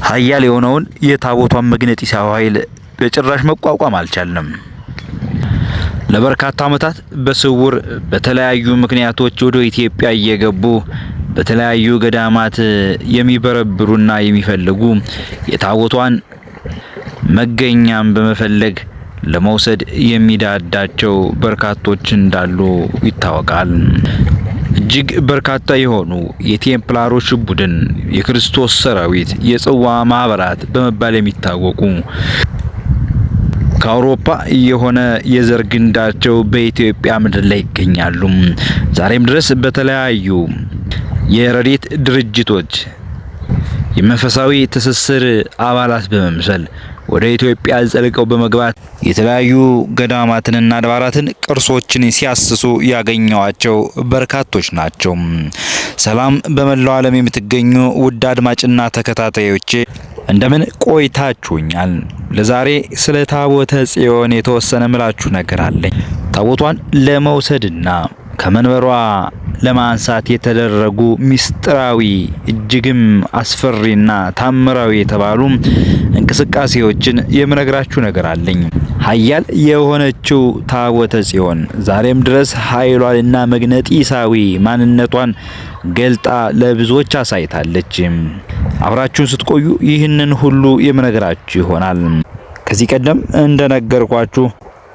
ኃያል የሆነውን የታቦቷን መግነጢሳዊ ኃይል በጭራሽ መቋቋም አልቻልንም። ለበርካታ ዓመታት በስውር በተለያዩ ምክንያቶች ወደ ኢትዮጵያ እየገቡ በተለያዩ ገዳማት የሚበረብሩና የሚፈልጉ የታቦቷን መገኛም በመፈለግ ለመውሰድ የሚዳዳቸው በርካቶች እንዳሉ ይታወቃል። እጅግ በርካታ የሆኑ የቴምፕላሮች ቡድን፣ የክርስቶስ ሰራዊት፣ የጽዋ ማህበራት በመባል የሚታወቁ ከአውሮፓ የሆነ የዘር ግንዳቸው በኢትዮጵያ ምድር ላይ ይገኛሉ። ዛሬም ድረስ በተለያዩ የረድኤት ድርጅቶች የመንፈሳዊ ትስስር አባላት በመምሰል ወደ ኢትዮጵያ ዘልቀው በመግባት የተለያዩ ገዳማትንና አድባራትን ቅርሶችን ሲያስሱ ያገኘዋቸው በርካቶች ናቸው። ሰላም በመላው ዓለም የምትገኙ ውድ አድማጭና ተከታታዮቼ እንደምን ቆይታችሁኛል? ለዛሬ ስለ ታቦተ ጽዮን የተወሰነ ምላችሁ ነገር አለኝ። ታቦቷን ለመውሰድና ከመንበሯ ለማንሳት የተደረጉ ሚስጥራዊ እጅግም አስፈሪና ታምራዊ የተባሉ እንቅስቃሴዎችን የምነግራችሁ ነገር አለኝ። ኃያል የሆነችው ታቦተ ጽዮን ዛሬም ድረስ ኃይሏንና መግነጢሳዊ ማንነቷን ገልጣ ለብዙዎች አሳይታለች። አብራችሁን ስትቆዩ ይህንን ሁሉ የምነግራችሁ ይሆናል። ከዚህ ቀደም እንደነገርኳችሁ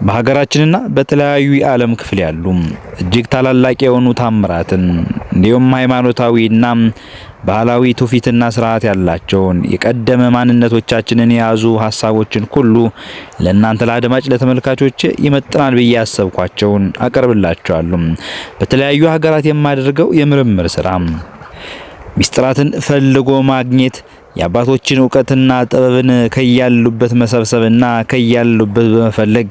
በሀገራችንና በተለያዩ የዓለም ክፍል ያሉ እጅግ ታላላቅ የሆኑ ታምራትን እንዲሁም ሃይማኖታዊና ባህላዊ ትውፊትና ስርዓት ያላቸውን የቀደመ ማንነቶቻችንን የያዙ ሀሳቦችን ሁሉ ለእናንተ ለአድማጭ ለተመልካቾች ይመጥናል ብዬ ያሰብኳቸውን አቀርብላችኋለሁ። በተለያዩ ሀገራት የማደርገው የምርምር ስራ ሚስጥራትን ፈልጎ ማግኘት የአባቶችን ዕውቀትና ጥበብን ከያሉበት መሰብሰብና ከያሉበት በመፈለግ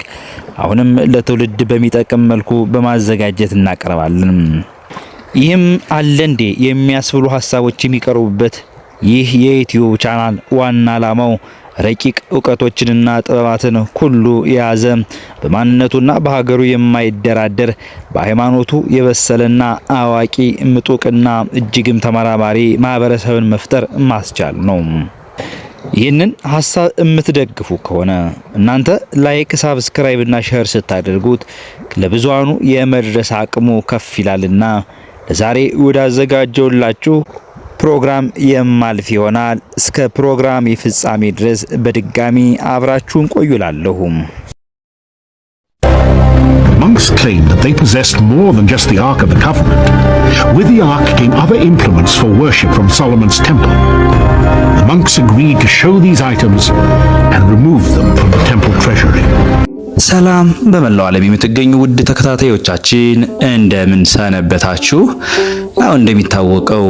አሁንም ለትውልድ በሚጠቅም መልኩ በማዘጋጀት እናቀርባለን። ይህም አለ እንዴ የሚያስብሉ ሀሳቦች የሚቀርቡበት ይህ የዩቲዩብ ቻናል ዋና ዓላማው ረቂቅ ዕውቀቶችንና ጥበባትን ሁሉ የያዘ በማንነቱና በሀገሩ የማይደራደር በሃይማኖቱ የበሰለና አዋቂ ምጡቅና እጅግም ተመራማሪ ማህበረሰብን መፍጠር ማስቻል ነው። ይህንን ሀሳብ የምትደግፉ ከሆነ እናንተ ላይክ፣ ሳብስክራይብ እና ሼር ስታደርጉት ለብዙሃኑ የመድረስ አቅሙ ከፍ ይላልና ለዛሬ ወዳዘጋጀውላችሁ ፕሮግራም የማልፍ ይሆናል። እስከ ፕሮግራም ፍጻሜ ድረስ በድጋሚ አብራችሁን ቆዩላለሁ። Monks claimed that they possessed more than just the Ark of the Covenant. With the Ark came other implements for worship from Solomon's temple. The monks agreed to show these items and remove them from the temple treasury. ሰላም በመላው ዓለም የምትገኙ ውድ ተከታታዮቻችን እንደምን ሰነበታችሁ? አሁን እንደሚታወቀው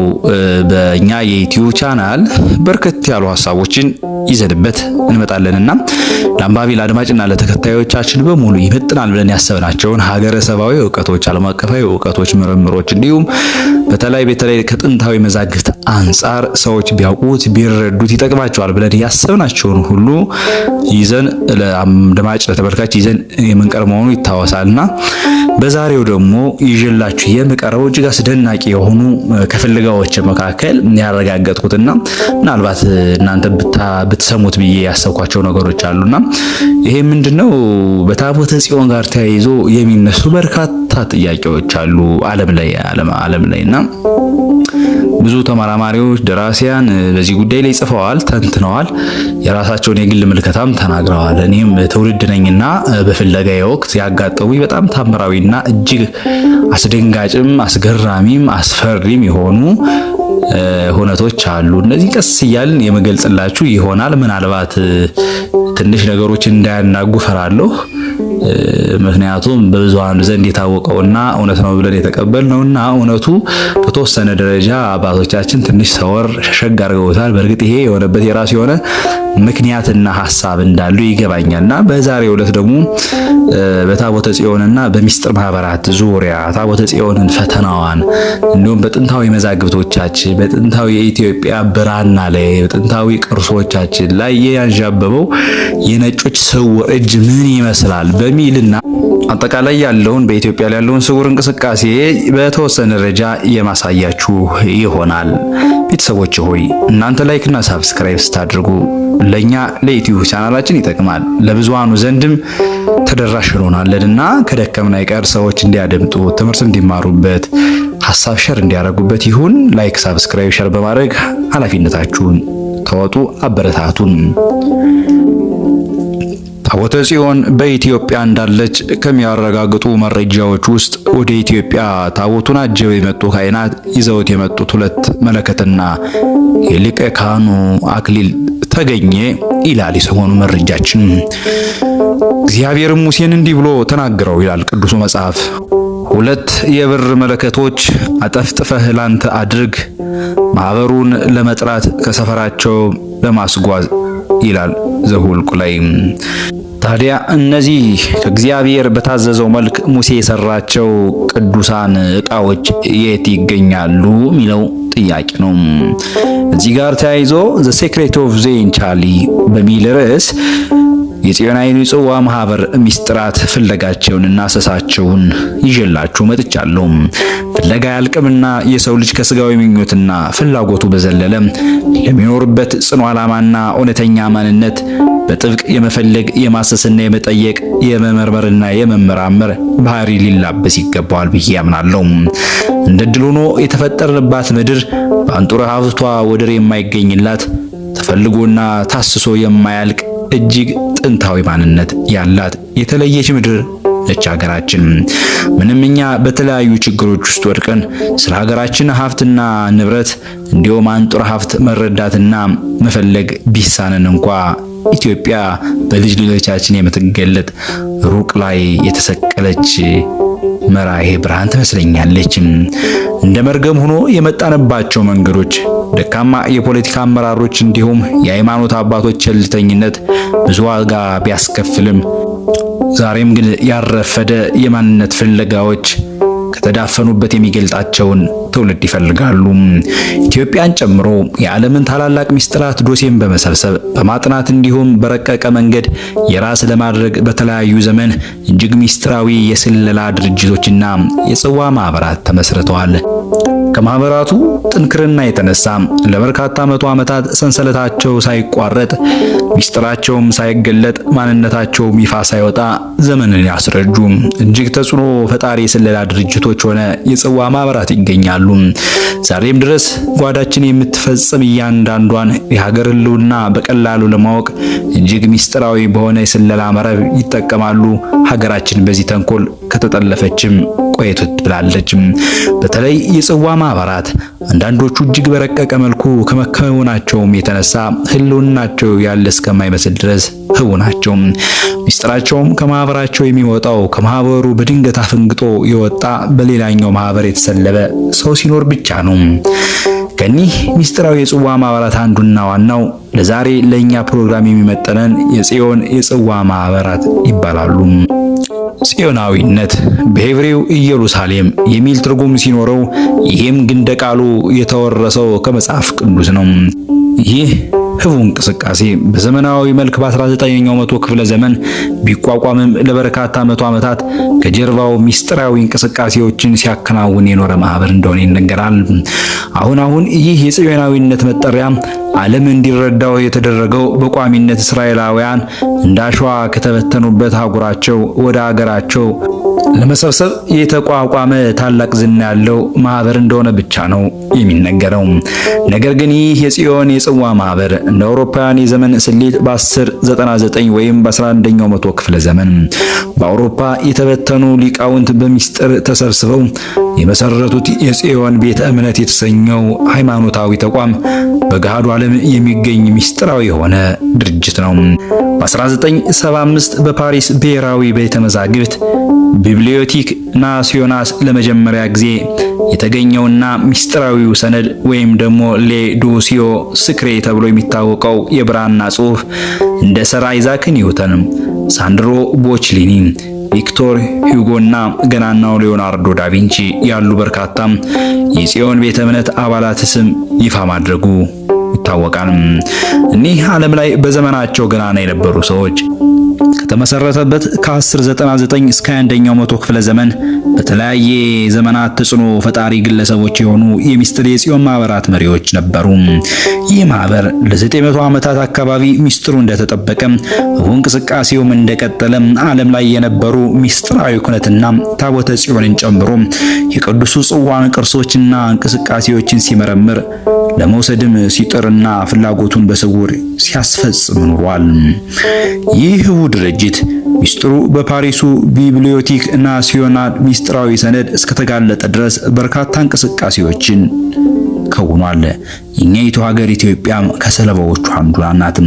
በእኛ የዩቲዩብ ቻናል በርከት ያሉ ሀሳቦችን ይዘንበት እንመጣለንና ለአንባቢ ለአድማጭና ለተከታዮቻችን በሙሉ ይመጥናል ብለን ያሰብናቸውን ሀገረሰባዊ ዕውቀቶች፣ ዓለም አቀፋዊ ዕውቀቶች፣ ምርምሮች እንዲሁም በተለይ ከጥንታዊ መዛግብት አንጻር ሰዎች ቢያውቁት ቢረዱት ይጠቅማቸዋል ብለን ያሰብናቸውን ሁሉ ይዘን ለአድማጭ ለተመልካች ይዘን የምንቀርብ መሆኑ ይታወሳልና በዛሬው ደግሞ ይዤላችሁ የምቀርበው እጅግ አስደናቂ የሆኑ ከፍልጋዎች መካከል ያረጋገጥኩትና ምናልባት እናንተ ብትሰሙት ብዬ ያሰብኳቸው ነገሮች አሉና ይሄ ምንድነው? በታቦተ ጽዮን ጋር ተያይዞ የሚነሱ በርካታ ጥያቄዎች አሉ ዓለም ላይና ብዙ ተመራማሪዎች፣ ደራሲያን በዚህ ጉዳይ ላይ ጽፈዋል፣ ተንትነዋል፣ የራሳቸውን የግል ምልከታም ተናግረዋል። እኔም ትውልድ ነኝና በፍለጋዬ ወቅት ያጋጠሙኝ በጣም ታምራዊና እጅግ አስደንጋጭም አስገራሚም አስፈሪም የሆኑ ሁነቶች አሉ። እነዚህ ቀስ እያልን የመገልጽላችሁ ይሆናል። ምናልባት ትንሽ ነገሮችን እንዳያናጉ ፈራለሁ። ምክንያቱም በብዙሃኑ ዘንድ የታወቀውና እውነት ነው ብለን የተቀበልነውና እውነቱ በተወሰነ ደረጃ አባቶቻችን ትንሽ ሰወር ሸሸግ አድርገውታል። በእርግጥ ይሄ የሆነበት የራሱ የሆነ ምክንያትና ሐሳብ እንዳሉ ይገባኛልና በዛሬው ዕለት ደግሞ በታቦተ ጽዮንና በሚስጥር ማህበራት ዙሪያ ታቦተ ጽዮንን ፈተናዋን እንዲሁም በጥንታዊ መዛግብቶቻችን በጥንታዊ የኢትዮጵያ ብራና ላይ በጥንታዊ ቅርሶቻችን ላይ ያንዣበበው የነጮች ስውር እጅ ምን ይመስላል በሚልና አጠቃላይ ያለውን በኢትዮጵያ ላይ ያለውን ስውር እንቅስቃሴ በተወሰነ ደረጃ የማሳያችሁ ይሆናል። ቤተሰቦች ሆይ እናንተ ላይክ እና ሳብስክራይብ ስታደርጉ ለኛ ለዩቲዩብ ቻናላችን ይጠቅማል፣ ለብዙሃኑ ዘንድም ተደራሽ እንሆናለንና ከደከምን አይቀር ሰዎች እንዲያደምጡ ትምህርት እንዲማሩበት ሐሳብ ሸር እንዲያደርጉበት ይሁን። ላይክ፣ ሳብስክራይብ፣ ሸር በማድረግ ኃላፊነታችሁን ተወጡ፣ አበረታቱን። ታቦተ ጽዮን በኢትዮጵያ እንዳለች ከሚያረጋግጡ መረጃዎች ውስጥ ወደ ኢትዮጵያ ታቦቱን አጅበው የመጡ ካህናት ይዘውት የመጡት 2 መለከትና የሊቀ ካህኑ አክሊል ተገኘ ይላል የሰሞኑ መረጃችን። እግዚአብሔርም ሙሴን እንዲህ ብሎ ተናገረው ይላል ቅዱሱ መጽሐፍ። 2 የብር መለከቶች አጠፍጥፈህ ላንተ አድርግ፣ ማህበሩን ለመጥራት ከሰፈራቸው ለማስጓዝ ይላል ዘኍልቍ ላይ። ታዲያ እነዚህ ከእግዚአብሔር በታዘዘው መልክ ሙሴ የሰራቸው ቅዱሳን ዕቃዎች የት ይገኛሉ የሚለው ጥያቄ ነው። እዚህ ጋር ተያይዞ ዘ ሴክሬት ኦፍ ዜንቻሊ በሚል ርዕስ የጽዮናዊ ጽዋ ማህበር ሚስጥራት ፍለጋቸውንና አሰሳቸውን ይዤላችሁ መጥቻለሁ። ፍለጋ ያልቅምና የሰው ልጅ ከስጋዊ ምኞትና ፍላጎቱ በዘለለ ለሚኖርበት ጽኑ ዓላማና እውነተኛ ማንነት በጥብቅ የመፈለግ የማሰስና የመጠየቅ የመመርመርና የመመራመር ባህሪ ሊላበስ ይገባዋል ብዬ አምናለሁ። እንደ ድል ሆኖ የተፈጠረባት ምድር በአንጡረ ሀብቷ ወደር የማይገኝላት ተፈልጎና ታስሶ የማያልቅ እጅግ ጥንታዊ ማንነት ያላት የተለየች ምድር ነች ሀገራችን። ምንም እኛ በተለያዩ ችግሮች ውስጥ ወድቀን ስለ ሀገራችን ሀብትና ንብረት እንዲሁም አንጡረ ሀብት መረዳትና መፈለግ ቢሳነን እንኳ ኢትዮጵያ በልጅ ልጆቻችን የምትገለጥ ሩቅ ላይ የተሰቀለች መራሄ ብርሃን ትመስለኛለች። እንደ መርገም ሆኖ የመጣንባቸው መንገዶች፣ ደካማ የፖለቲካ አመራሮች እንዲሁም የሃይማኖት አባቶች ቸልተኝነት ብዙ ዋጋ ቢያስከፍልም ዛሬም ግን ያረፈደ የማንነት ፍለጋዎች ከተዳፈኑበት የሚገልጣቸውን ትውልድ ይፈልጋሉ። ኢትዮጵያን ጨምሮ የዓለምን ታላላቅ ሚስጥራት ዶሴን በመሰብሰብ በማጥናት እንዲሁም በረቀቀ መንገድ የራስ ለማድረግ በተለያዩ ዘመን እጅግ ሚስጥራዊ የስለላ ድርጅቶችና የጽዋ ማህበራት ተመስርተዋል። ከማህበራቱ ጥንክርና የተነሳ ለበርካታ መቶ ዓመታት ሰንሰለታቸው ሳይቋረጥ ሚስጥራቸውም ሳይገለጥ ማንነታቸውም ይፋ ሳይወጣ ዘመንን ያስረጁ እጅግ ተጽዕኖ ፈጣሪ የስለላ ድርጅቶች ሆነ የጽዋ ማህበራት ይገኛሉ። ዛሬም ድረስ ጓዳችን የምትፈጽም እያንዳንዷን የሀገር ህልውና በቀላሉ ለማወቅ እጅግ ሚስጥራዊ በሆነ የስለላ መረብ ይጠቀማሉ። ሀገራችን በዚህ ተንኮል ከተጠለፈችም ቆየት ብላለች። በተለይ የጽዋ ማህበራት አንዳንዶቹ እጅግ በረቀቀ መልኩ ከመከወናቸውም የተነሳ ህልውናቸው ያለ እስከማይመስል ድረስ ህቡ ናቸው። ሚስጥራቸውም ከማህበራቸው የሚወጣው ከማህበሩ በድንገት አፈንግጦ የወጣ በሌላኛው ማህበር የተሰለበ ሰው ሲኖር ብቻ ነው። ከኒህ ሚስጥራዊ የጽዋ ማህበራት አንዱና ዋናው ለዛሬ ለኛ ፕሮግራም የሚመጠነን የጽዮን የጽዋ ማህበራት ይባላሉ። ጽዮናዊነት በሄብሬው ኢየሩሳሌም የሚል ትርጉም ሲኖረው ይህም ግን ቃሉ የተወረሰው ከመጽሐፍ ቅዱስ ነው። ይህ ህቡ እንቅስቃሴ በዘመናዊ መልክ በ19ኛው መቶ ክፍለ ዘመን ቢቋቋምም ለበርካታ መቶ ዓመታት ከጀርባው ሚስጥራዊ እንቅስቃሴዎችን ሲያከናውን የኖረ ማህበር እንደሆነ ይነገራል። አሁን ይህ የጽዮናዊነት መጠሪያ ዓለም እንዲረዳው የተደረገው በቋሚነት እስራኤላውያን እንዳሸዋ ከተበተኑበት አህጉራቸው ወደ አገራቸው ለመሰብሰብ የተቋቋመ ታላቅ ዝና ያለው ማህበር እንደሆነ ብቻ ነው የሚነገረው። ነገር ግን ይህ የጽዮን የጽዋ ማህበር እንደ አውሮፓውያን የዘመን ስሌት በ1099 ወይም በ11ኛው መቶ ክፍለ ዘመን በአውሮፓ የተበተኑ ሊቃውንት በሚስጥር ተሰብስበው የመሰረቱት የጽዮን ቤተ እምነት የተሰኘው ሃይማኖታዊ ተቋም በገሃዱ ዓለም የሚገኝ ሚስጥራዊ የሆነ ድርጅት ነው። በ1975 በፓሪስ ብሔራዊ ቤተ መዛግብት ቢብሊዮቴክ ናሲዮናል ለመጀመሪያ ጊዜ የተገኘውና ሚስጥራዊው ሰነድ ወይም ደግሞ ሌ ዶሲዮ ስክሬ ተብሎ የሚታወቀው የብራና ጽሑፍ እንደ ሰር አይዛክ ኒውተን፣ ሳንድሮ ቦችሊኒ፣ ቪክቶር ሁጎና ገናናው ሊዮናርዶ ዳቪንቺ ያሉ በርካታ የጽዮን ቤተ እምነት አባላት ስም ይፋ ማድረጉ ይታወቃል። እኒህ ዓለም ላይ በዘመናቸው ገናና የነበሩ ሰዎች ከተመሰረተበት ከ1099 እስከ 1ኛው መቶ ክፍለ ዘመን በተለያየ ዘመናት ተጽዕኖ ፈጣሪ ግለሰቦች የሆኑ የሚስጥር የጽዮን ማህበራት መሪዎች ነበሩ። ይህ ማህበር ለ900 ዓመታት አካባቢ ሚስጥሩ እንደተጠበቀ እንቅስቃሴውም እንደቀጠለ ዓለም ላይ የነበሩ ሚስጥራዊ ኩነትና ታቦተ ጽዮንን ጨምሮ የቅዱሱ ጽዋን ቅርሶችና እንቅስቃሴዎችን ሲመረምር ለመውሰድም ሲጥርና ፍላጎቱን በስውር ሲያስፈጽም ኖሯል። ይህ ድርጅት ሚስጥሩ በፓሪሱ ቢብሊዮቴክ ናሲዮናል ሚስጥራዊ ሰነድ እስከተጋለጠ ድረስ በርካታ እንቅስቃሴዎችን ከውኗል። የኛይቱ ሀገር ኢትዮጵያም ከሰለባዎቹ አንዷ ናት።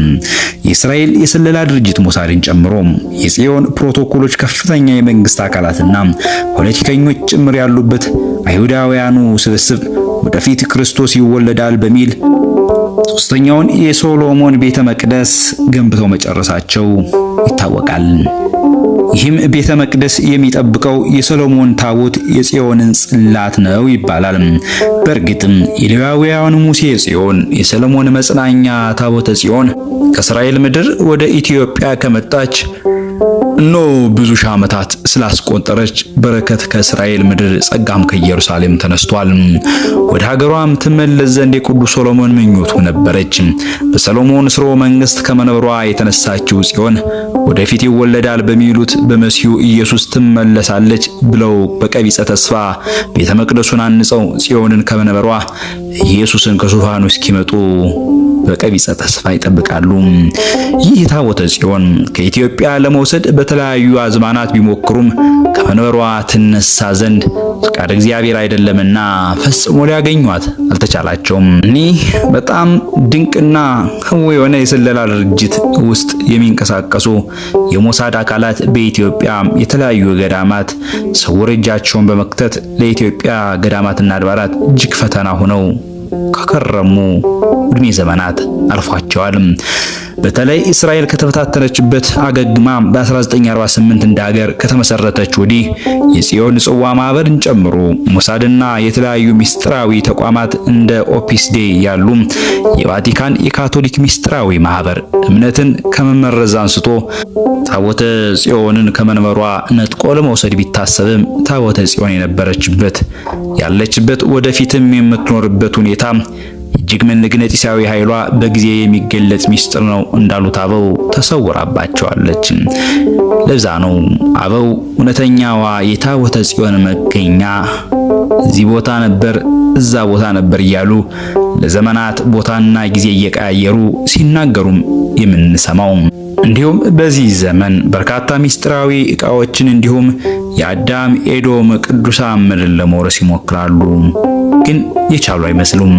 የእስራኤል የስለላ ድርጅት ሞሳድን ጨምሮ የጽዮን ፕሮቶኮሎች ከፍተኛ የመንግስት አካላትና ፖለቲከኞች ጭምር ያሉበት አይሁዳውያኑ ስብስብ ወደፊት ክርስቶስ ይወለዳል በሚል ሶስተኛውን የሶሎሞን ቤተ መቅደስ ገንብተው መጨረሳቸው ይታወቃል። ይህም ቤተ መቅደስ የሚጠብቀው የሶሎሞን ታቦት የጽዮንን ጽላት ነው ይባላል። በእርግጥም የሌዋውያን ሙሴ ጽዮን የሰሎሞን መጽናኛ ታቦተ ጽዮን ከእስራኤል ምድር ወደ ኢትዮጵያ ከመጣች ብዙ ሺህ ዓመታት ስላስቆጠረች በረከት ከእስራኤል ምድር ጸጋም ከኢየሩሳሌም ተነስቷል። ወደ ሀገሯም ትመለስ ዘንድ የቅዱስ ሶሎሞን ምኞቱ ነበረች። በሰሎሞን ስርወ መንግስት ከመንበሯ የተነሳችው ጽዮን ወደፊት ይወለዳል በሚሉት በመሲሁ ኢየሱስ ትመለሳለች ብለው በቀቢጸ ተስፋ ቤተ መቅደሱን አንጸው ጽዮንን ከመንበሯ ኢየሱስን ከዙፋኑ እስኪመጡ በቀቢጸ ተስፋ ይጠብቃሉ። ይህ ታቦተ ጽዮን ከኢትዮጵያ ለመውሰድ በተለያዩ አዝማናት ቢሞክሩም ከመንበሯ ትነሳ ዘንድ ፈቃድ እግዚአብሔር አይደለምና ፈጽሞ ሊያገኟት አልተቻላቸውም። እኒህ በጣም ድንቅና ህው የሆነ የስለላ ድርጅት ውስጥ የሚንቀሳቀሱ የሞሳድ አካላት በኢትዮጵያ የተለያዩ ገዳማት ስውር እጃቸውን በመክተት ለኢትዮጵያ ገዳማትና አድባራት እጅግ ፈተና ሆነው ከከረሙ እድሜ ዘመናት አልፏቸዋል። በተለይ እስራኤል ከተፈታተነችበት አገግማ በ1948 እንደ ሀገር ከተመሰረተች ወዲህ የጽዮን ጽዋ ማህበርን ጨምሮ ሞሳድና የተለያዩ ሚስጥራዊ ተቋማት እንደ ኦፒስ ዴይ ያሉ የቫቲካን የካቶሊክ ሚስጥራዊ ማህበር እምነትን ከመመረዝ አንስቶ ታቦተ ጽዮንን ከመንበሯ ነጥቆ ለመውሰድ ቢታሰብም ታቦተ ጽዮን የነበረችበት ያለችበት ወደፊትም የምትኖርበት ሁኔታ እጅግ መግነጢሳዊ ኃይሏ በጊዜ የሚገለጽ ሚስጥር ነው እንዳሉት አበው ተሰውራባቸዋለች። ለዛ ነው አበው እውነተኛዋ የታቦተ ጽዮን መገኛ እዚህ ቦታ ነበር፣ እዛ ቦታ ነበር እያሉ ለዘመናት ቦታና ጊዜ እየቀያየሩ ሲናገሩም የምንሰማው። እንዲሁም በዚህ ዘመን በርካታ ሚስጥራዊ ዕቃዎችን እንዲሁም የአዳም ኤዶም ቅዱሳን ምድር ለመውረስ ይሞክራሉ፣ ግን የቻሉ አይመስሉም።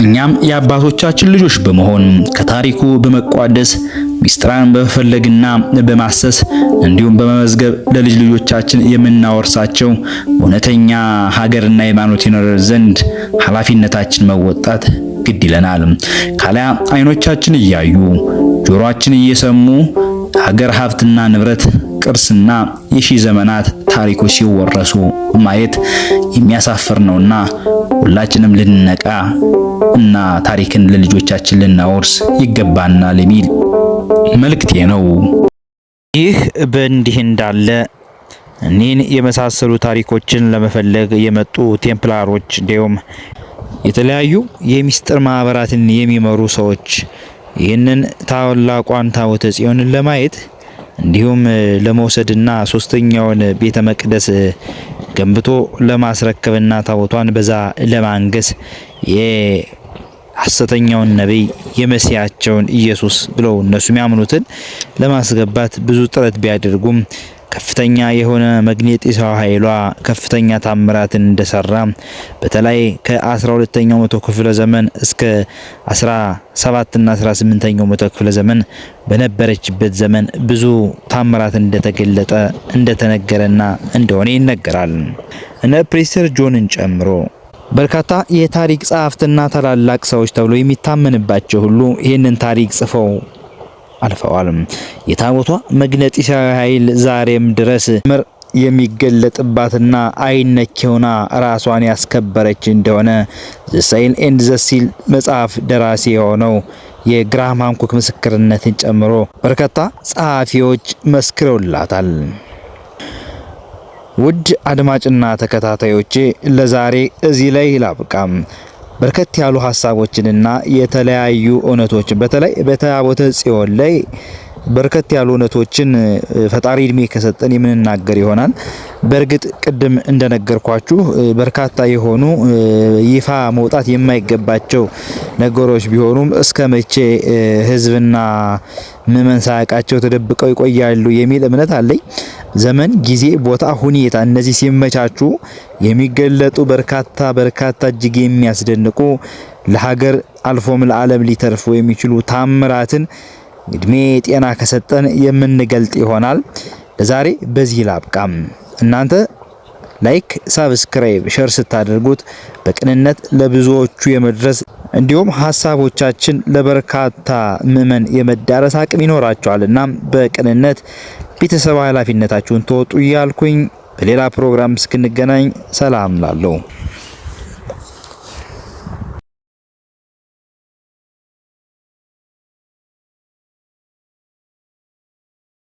እኛም የአባቶቻችን ልጆች በመሆን ከታሪኩ በመቋደስ ሚስጥራን በመፈለግና በማሰስ እንዲሁም በመመዝገብ ለልጅ ልጆቻችን የምናወርሳቸው እውነተኛ ሀገርና ሃይማኖት ይኖር ዘንድ ኃላፊነታችን መወጣት ግድ ይለናል። ካሊያ አይኖቻችን እያዩ ጆሮአችን እየሰሙ ሀገር ሀብትና ንብረት ቅርስና የሺህ ዘመናት ታሪኮች ሲወረሱ ማየት የሚያሳፍር ነውና ሁላችንም ልንነቃ እና ታሪክን ለልጆቻችን ልናወርስ ይገባናል የሚል መልእክቴ ነው። ይህ በእንዲህ እንዳለ እኒህን የመሳሰሉ ታሪኮችን ለመፈለግ የመጡ ቴምፕላሮች እንዲሁም የተለያዩ የሚስጥር ማህበራትን የሚመሩ ሰዎች ይህንን ታላቋን ታቦተ ጽዮንን ለማየት እንዲሁም ለመውሰድና ሶስተኛውን ቤተ መቅደስ ገንብቶ ለማስረከብና ታቦቷን በዛ ለማንገስ የሐሰተኛውን ነብይ የመሲያቸውን ኢየሱስ ብለው እነሱ የሚያምኑትን ለማስገባት ብዙ ጥረት ቢያደርጉም ከፍተኛ የሆነ መግነጢሳዊ ኃይሏ ከፍተኛ ታምራትን እንደሰራ በተለይ ከ12ኛው መቶ ክፍለ ዘመን እስከ 17 እና 18ኛው መቶ ክፍለ ዘመን በነበረችበት ዘመን ብዙ ታምራት እንደተገለጠ እንደተነገረና እንደሆነ ይነገራል። እነ ፕሬስተር ጆንን ጨምሮ በርካታ የታሪክ ጸሐፍትና ታላላቅ ሰዎች ተብሎ የሚታመንባቸው ሁሉ ይህንን ታሪክ ጽፈው አልፈዋል። የታቦቷ መግነጢሳዊ ኃይል ዛሬም ድረስ የሚገለጥባትና አይነኬ ሆና ራሷን ያስከበረች እንደሆነ ዘ ሳይል ኤንድ ዘ ሲል መጽሐፍ ደራሲ የሆነው የግራሃም ሃንኮክ ምስክርነትን ጨምሮ በርካታ ጸሐፊዎች መስክረውላታል። ውድ አድማጭና ተከታታዮቼ ለዛሬ እዚህ ላይ ላብቃም። በርከት ያሉ ሐሳቦችንና የተለያዩ እውነቶችን በተለይ በታቦተ ጽዮን ላይ በርከት ያሉ እውነቶችን ፈጣሪ እድሜ ከሰጠን የምንናገር ይሆናል። በእርግጥ ቅድም እንደነገርኳችሁ በርካታ የሆኑ ይፋ መውጣት የማይገባቸው ነገሮች ቢሆኑም እስከ መቼ ሕዝብና ምዕመን ሳያውቃቸው ተደብቀው ይቆያሉ የሚል እምነት አለኝ። ዘመን፣ ጊዜ፣ ቦታ፣ ሁኔታ እነዚህ ሲመቻቹ የሚገለጡ በርካታ እጅግ የሚያስደንቁ ለሀገር አልፎም ለዓለም ሊተርፉ የሚችሉ ታምራትን እድሜ ጤና ከሰጠን የምንገልጥ ይሆናል። ለዛሬ በዚህ ላብቃም። እናንተ ላይክ፣ ሳብስክራይብ፣ ሼር ስታደርጉት በቅንነት ለብዙዎቹ የመድረስ እንዲሁም ሐሳቦቻችን ለበርካታ ምዕመን የመዳረስ አቅም ይኖራቸዋልና በቅንነት ቤተሰብ ኃላፊነታችሁን ተወጡ እያልኩኝ በሌላ ፕሮግራም እስክንገናኝ ሰላም ላለው